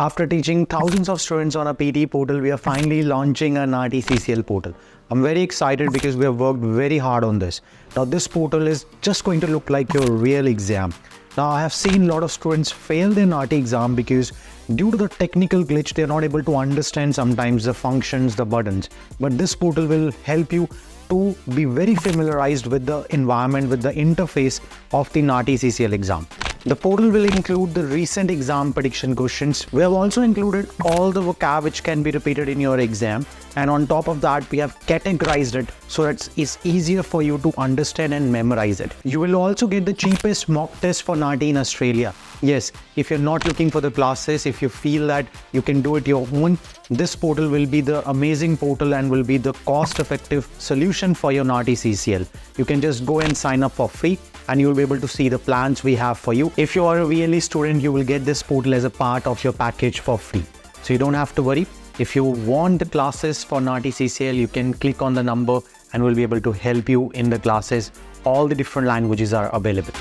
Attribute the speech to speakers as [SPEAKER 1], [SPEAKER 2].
[SPEAKER 1] After teaching thousands of students on a PT portal, we are finally launching an RTCCL portal. I'm very excited because we have worked very hard on this. Now this portal is just going to look like your real exam. Now I have seen a lot of students fail their NATI exam because due to the technical glitch, they are not able to understand sometimes the functions, the buttons. But this portal will help you to be very familiarized with the environment, with the interface of the NATI CCL exam. The portal will include the recent exam prediction questions. We have also included all the vocab which can be repeated in your exam, and on top of that we have categorized it so that it's easier for you to understand and memorize it. You will also get the cheapest mock test for NATI in Australia. Yes, if you're not looking for the classes, if you feel that you can do it your own, this portal will be the amazing portal and will be the cost-effective solution for your NATI CCL. You can just go and sign up for free and you will be able to see the plans we have for you. If you are a VLE student, you will get this portal as a part of your package for free. So you don't have to worry. If you want the classes for NATI CCL, you can click on the number and we'll be able to help you in the classes. All the different languages are available.